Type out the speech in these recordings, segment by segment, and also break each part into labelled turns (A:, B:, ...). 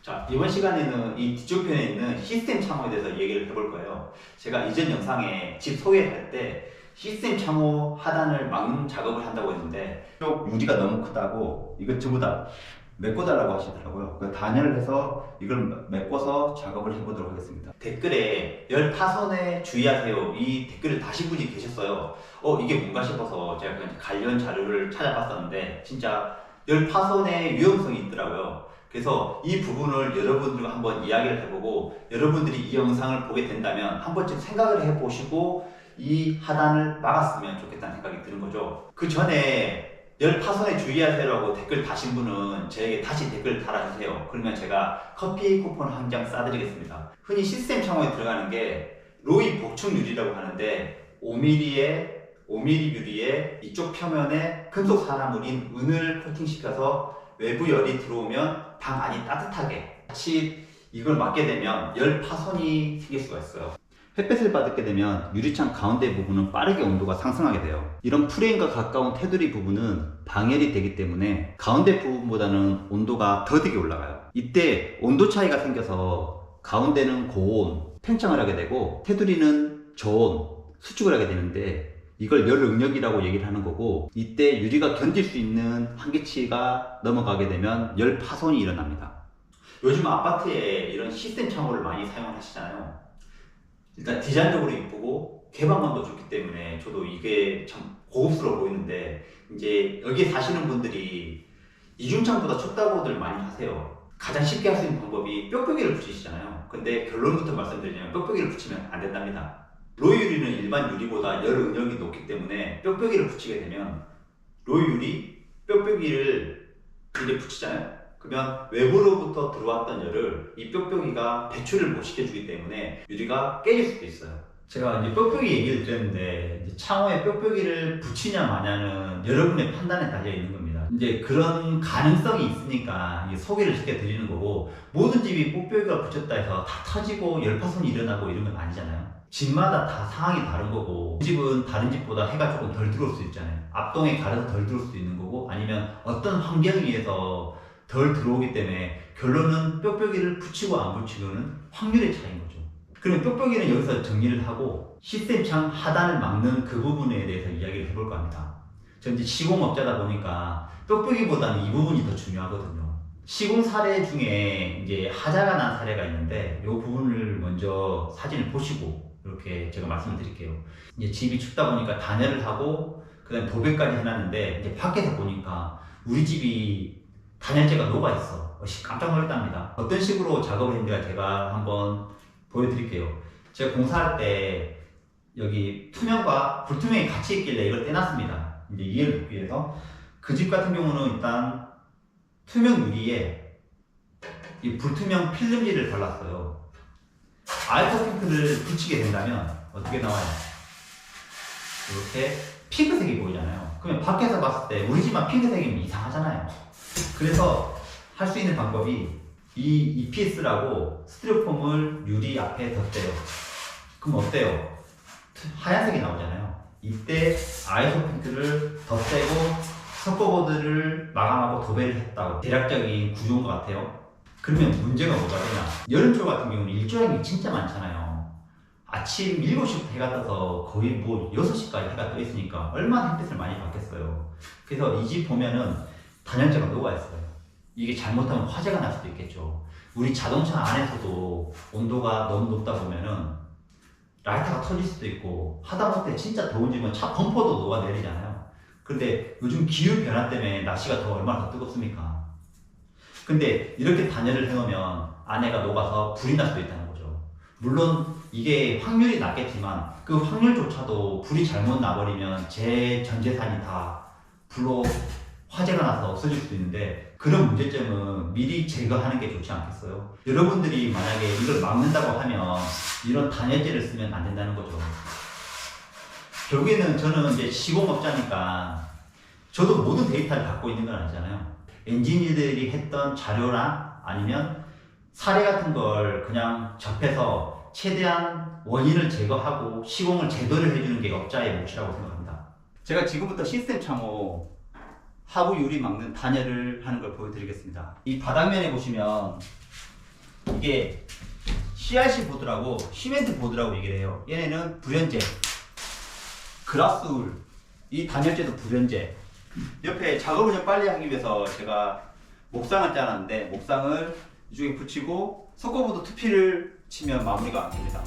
A: 자, 이번 시간에는 이 뒤쪽 편에 있는 시스템 참호에 대해서 얘기를 해볼 거예요. 제가 이전 영상에 집 소개할 때 시스템 참호 하단을 막는 작업을 한다고 했는데 쪽 유리가 너무 크다고 이거 전부 다 메꿔달라고 하시더라고요. 그 단열을 해서 이걸 메꿔서 작업을 해보도록 하겠습니다. 댓글에 열 파손에 주의하세요, 이 댓글을 다신 분이 계셨어요. 이게 뭔가 싶어서 제가 관련 자료를 찾아봤었는데 진짜 열 파손의 위험성이 있더라고요. 그래서 이 부분을 여러분들과 한번 이야기를 해보고, 여러분들이 이 영상을 보게 된다면 한 번쯤 생각을 해보시고 이 하단을 막았으면 좋겠다는 생각이 드는 거죠. 그 전에 열 파손에 주의하세요라고 댓글 다신 분은 저에게 다시 댓글 달아주세요. 그러면 제가 커피 쿠폰 한 장 싸드리겠습니다. 흔히 시스템 창호에 들어가는 게 로이 복층 유리라고 하는데 5mm 유리에 이쪽 표면에 금속 산화물인 은을 코팅시켜서 외부 열이 들어오면 방 안이 따뜻하게, 같이 이걸 막게 되면 열 파손이 생길 수가 있어요. 햇볕을 받게 되면 유리창 가운데 부분은 빠르게 온도가 상승하게 돼요. 이런 프레임과 가까운 테두리 부분은 방열이 되기 때문에 가운데 부분보다는 온도가 더디게 올라가요. 이때 온도 차이가 생겨서 가운데는 고온, 팽창을 하게 되고 테두리는 저온, 수축을 하게 되는데 이걸 열 응력이라고 얘기를 하는 거고, 이때 유리가 견딜 수 있는 한계치가 넘어가게 되면 열 파손이 일어납니다. 요즘 아파트에 이런 시스템 창호를 많이 사용하시잖아요. 일단 디자인적으로 이쁘고 개방감도 좋기 때문에 저도 이게 참 고급스러워 보이는데, 이제 여기에 사시는 분들이 이중창보다 춥다고들 많이 하세요. 가장 쉽게 할 수 있는 방법이 뾱뾱이를 붙이시잖아요. 근데 결론부터 말씀드리자면 뾱뾱이를 붙이면 안 된답니다. 로이 유리는 일반 유리보다 열 응력이 높기 때문에 뾱뾱이를 붙이게 되면 로이 유리 뾱뾱이를 이제 붙이잖아요. 그러면 외부로부터 들어왔던 열을 이 뾱뾱이가 배출을 못 시켜주기 때문에 유리가 깨질 수도 있어요. 제가 이제 뾱뾱이 얘기를 드렸는데, 이제 창호에 뾱뾱이를 붙이냐 마냐는 여러분의 판단에 달려 있는 겁니다. 이제 그런 가능성이 있으니까 소개를 시켜드리는 거고, 모든 집이 뾱뾱이가 붙였다 해서 다 터지고 열 파손이 일어나고 이런 건 아니잖아요. 집마다 다 상황이 다른 거고, 이 집은 다른 집보다 해가 조금 덜 들어올 수 있잖아요. 앞동에 가려서 덜 들어올 수도 있는 거고, 아니면 어떤 환경에 의해서 덜 들어오기 때문에 결론은 뾱뾱이를 붙이고 안 붙이고는 확률의 차이인 거죠. 그러면 뾱뾱이는 여기서 정리를 하고 시스템 창 하단을 막는 그 부분에 대해서 이야기를 해볼까 합니다. 저 이제 시공업자다 보니까 뾱뾱이보다는 이 부분이 더 중요하거든요. 시공 사례 중에 이제 하자가 난 사례가 있는데, 이 부분을 먼저 사진을 보시고 이렇게 제가 말씀을 드릴게요. 이제 집이 춥다 보니까 단열을 하고 그다음에 도배까지 해놨는데, 이제 밖에서 보니까 우리 집이 단열재가 녹아있어. 깜짝 놀랐답니다. 어떤 식으로 작업을 했는지 제가 한번 보여드릴게요. 제가 공사할 때 여기 투명과 불투명이 같이 있길래 이걸 떼놨습니다. 이제 이해를 돕기 위해서. 그 집 같은 경우는 일단 투명 유리에 이 불투명 필름지를 발랐어요. 아이소핑크를 붙이게 된다면 어떻게 나와요? 이렇게 핑크색이 보이잖아요. 그러면 밖에서 봤을 때 우리 집만 핑크색이면 이상하잖아요. 그래서 할 수 있는 방법이 이 EPS라고 스티로폼을 유리 앞에 덧대요. 그럼 어때요? 하얀색이 나오잖아요. 이때 아이소핑크를 덧대고 석고보드를 마감하고 도배를 했다고, 대략적인 구조인 것 같아요. 그러면 문제가 뭐가 되냐? 여름철 같은 경우는 일조량이 진짜 많잖아요. 아침 7시부터 해가 떠서 거의 6시까지 해가 떠 있으니까 얼마나 햇빛을 많이 받겠어요. 그래서 이 집 보면은 단열재가 녹아있어요. 이게 잘못하면 화재가 날 수도 있겠죠. 우리 자동차 안에서도 온도가 너무 높다 보면은 라이터가 터질 수도 있고, 하다못해 진짜 더운 집은 차 범퍼도 녹아내리잖아요. 근데 요즘 기후 변화 때문에 날씨가 얼마나 더 뜨겁습니까? 근데 이렇게 단열을 해놓으면 안에가 녹아서 불이 날 수도 있다는 거죠. 물론 이게 확률이 낮겠지만 그 확률조차도 불이 잘못 나버리면 전 재산이 다 불로 화재가 나서 없어질 수도 있는데, 그런 문제점은 미리 제거하는 게 좋지 않겠어요? 여러분들이 만약에 이걸 막는다고 하면 이런 단열재를 쓰면 안 된다는 거죠. 결국에는 저는 이제 시공업자니까 저도 모든 데이터를 갖고 있는 건 아니잖아요. 엔지니어들이 했던 자료나 아니면 사례 같은 걸 그냥 접해서 최대한 원인을 제거하고 시공을 제대로 해주는 게 업자의 몫이라고 생각합니다. 제가 지금부터 시스템 창호 하부 유리 막는 단열을 하는 걸 보여드리겠습니다. 이 바닥면에 보시면 이게 CRC 보드라고 시멘트 보드라고 얘기를 해요. 얘네는 불연제, 그라스울, 이 단열재도 불연제. 옆에 작업을 좀 빨리 하기 위해서 제가 목상을 짜놨는데 목상을 이쪽에 붙이고 석고보드 투피를 치면 마무리가 안 됩니다.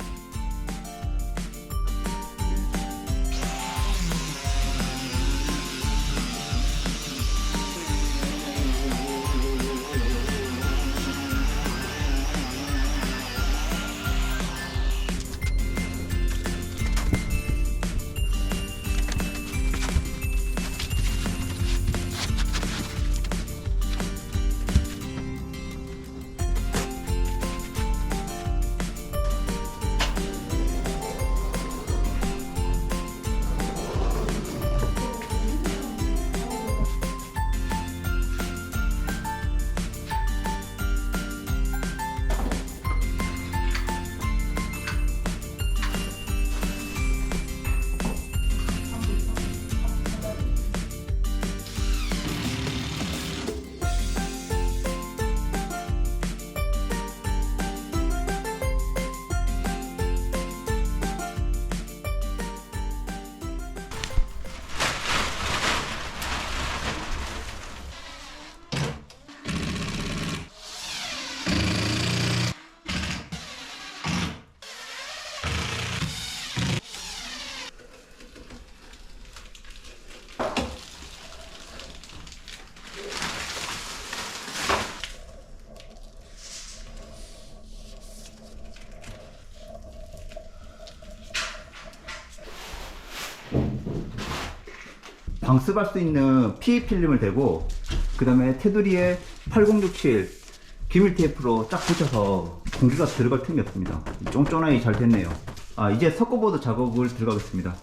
A: 방습할 수 있는 PE 필름을 대고 그 다음에 테두리에 8067 기밀 테이프로 쫙 붙여서 공기가 들어갈 틈이 없습니다. 쫀쫀하게 잘 됐네요. 이제 석고보드 작업을 들어가겠습니다.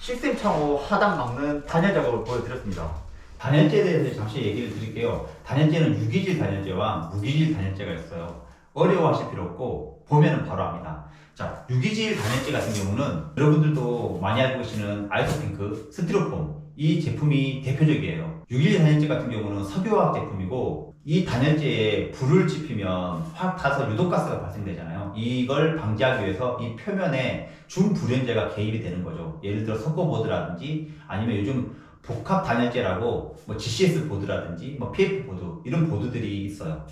A: 시스템 창호 하단 막는 단열 작업을 보여드렸습니다. 단열재에 대해서 잠시 얘기를 드릴게요. 단열재는 유기질 단열재와 무기질 단열재가 있어요. 어려워하실 필요 없고 보면은 바로 압니다. 자, 유기질 단열재 같은 경우는 여러분들도 많이 알고 계시는 아이소핑크, 스티로폼 이 제품이 대표적이에요. 유기질 단열재 같은 경우는 석유화학 제품이고 이 단열재에 불을 지피면 확 타서 유독가스가 발생되잖아요. 이걸 방지하기 위해서 이 표면에 준불연제가 개입이 되는 거죠. 예를 들어 석고보드라든지 아니면 요즘 복합 단열재라고 뭐 GCS 보드라든지 뭐 PF 보드 이런 보드들이 있어요.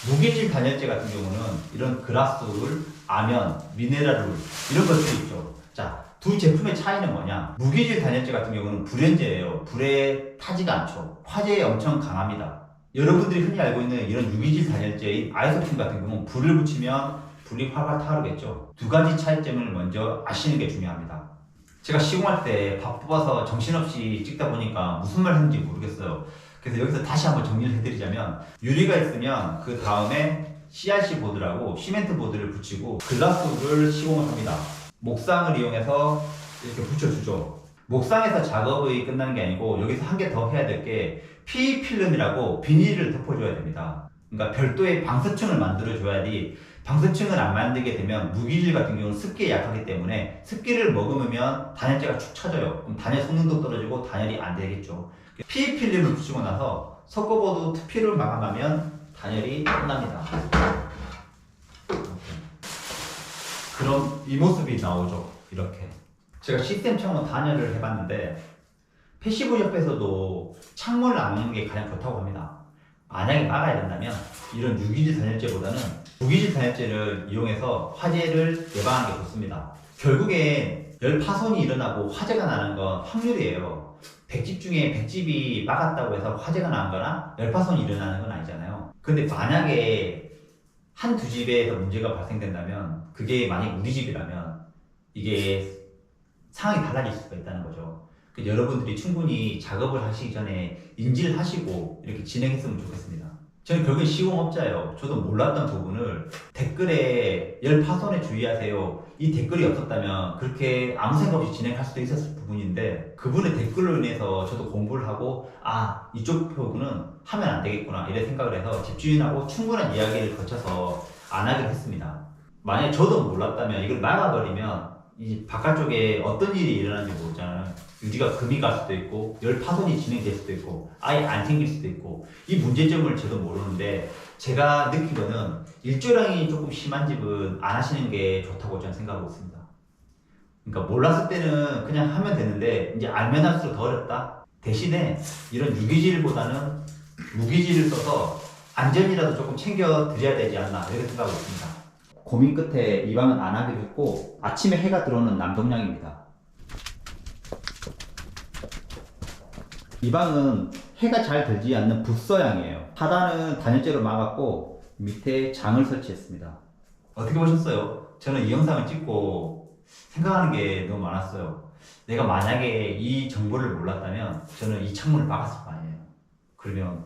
A: 무기질 단열재 같은 경우는 이런 그라스울, 아면, 미네랄울 이런 것들이 있죠. 자, 두 제품의 차이는 뭐냐? 무기질 단열재 같은 경우는 불연제예요. 불에 타지가 않죠. 화재에 엄청 강합니다. 여러분들이 흔히 알고 있는 이런 유기질 단열재인 아이소핀 같은 경우는 불을 붙이면 불이 활활 타오르겠죠. 두 가지 차이점을 먼저 아시는 게 중요합니다. 제가 시공할 때 바빠서 정신없이 찍다 보니까 무슨 말 했는지 모르겠어요. 그래서 여기서 다시 한번 정리를 해드리자면 유리가 있으면 그 다음에 CRC 보드라고 시멘트 보드를 붙이고 글라스를 시공을 합니다. 목상을 이용해서 이렇게 붙여주죠. 목상에서 작업이 끝나는 게 아니고 여기서 한 개 더 해야 될 게 PE 필름이라고 비닐을 덮어줘야 됩니다. 그러니까 별도의 방수층을 만들어줘야지 방수층을 안 만들게 되면 무기질 같은 경우는 습기에 약하기 때문에 습기를 머금으면 단열재가 축 처져요. 그럼 단열 성능도 떨어지고 단열이 안 되겠죠. PE 필름을 붙이고 나서 석고보드 투피를 마감하면 단열이 끝납니다. 그럼 이 모습이 나오죠. 이렇게. 제가 시스템 창문 단열을 해봤는데 패시브 옆에서도 창문을 안 막는 게 가장 좋다고 합니다. 만약에 막아야 된다면 이런 유기질 단열재보다는 무기질 단열재를 이용해서 화재를 예방하는 게 좋습니다. 결국에 열 파손이 일어나고 화재가 나는 건 확률이에요. 100집 중에 100집이 막았다고 해서 화재가 나는 거나 열 파손이 일어나는 건 아니잖아요. 근데 만약에 한두 집에서 문제가 발생된다면 그게 만약 우리 집이라면 이게 상황이 달라질 수가 있다는 거죠. 여러분들이 충분히 작업을 하시기 전에 인지를 하시고 이렇게 진행했으면 좋겠습니다. 저는 결국엔 시공업자예요. 저도 몰랐던 부분을 댓글에 열 파손에 주의하세요. 이 댓글이 없었다면 그렇게 아무 생각 없이 진행할 수도 있었을 부분인데 그분의 댓글로 인해서 저도 공부를 하고 이쪽 부분은 하면 안 되겠구나 이런 생각을 해서 집주인하고 충분한 이야기를 거쳐서 안 하기로 했습니다. 만약에 저도 몰랐다면 이걸 막아버리면 이 바깥쪽에 어떤 일이 일어나는지 모르잖아요. 유리가 금이 갈 수도 있고 열 파손이 진행될 수도 있고 아예 안 생길 수도 있고 이 문제점을 저도 모르는데 제가 느끼기로는 일조량이 조금 심한 집은 안 하시는 게 좋다고 저는 생각하고 있습니다. 그러니까 몰랐을 때는 그냥 하면 되는데 이제 알면 할수록 더 어렵다. 대신에 이런 유기질보다는 무기질을 써서 안전이라도 조금 챙겨 드려야 되지 않나 이렇게 생각하고 있습니다. 고민 끝에 이 방은 안 하기로 했고 아침에 해가 들어오는 남동향입니다. 이 방은 해가 잘 들지 않는 북서향이에요. 하단은 단열재로 막았고 밑에 장을 설치했습니다. 어떻게 보셨어요? 저는 이 영상을 찍고 생각하는 게 너무 많았어요. 내가 만약에 이 정보를 몰랐다면 저는 이 창문을 막았을 거 아니에요. 그러면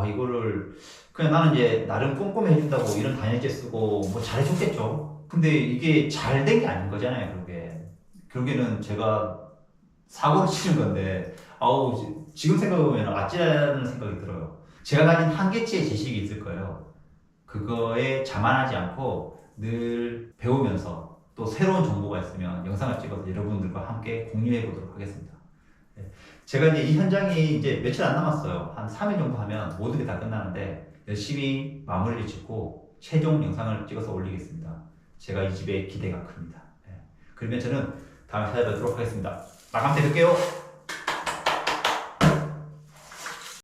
A: 이거를 그냥 나는 이제 나름 꼼꼼히 해준다고 이런 단열재 쓰고 뭐 잘해줬겠죠. 근데 이게 잘 된 게 아닌 거잖아요. 결국에는 제가 사고를 치는 건데 지금 생각해보면 아찔하다는 생각이 들어요. 제가 가진 한계치의 지식이 있을 거예요. 그거에 자만하지 않고 늘 배우면서 또 새로운 정보가 있으면 영상을 찍어서 여러분들과 함께 공유해 보도록 하겠습니다. 제가 이제 이 현장이 이제 며칠 안 남았어요. 한 3일 정도 하면 모든 게 다 끝나는데 열심히 마무리를 짓고 최종 영상을 찍어서 올리겠습니다. 제가 이 집에 기대가 큽니다. 그러면 저는 다음에 찾아뵙도록 하겠습니다. 마감 때 뵐게요.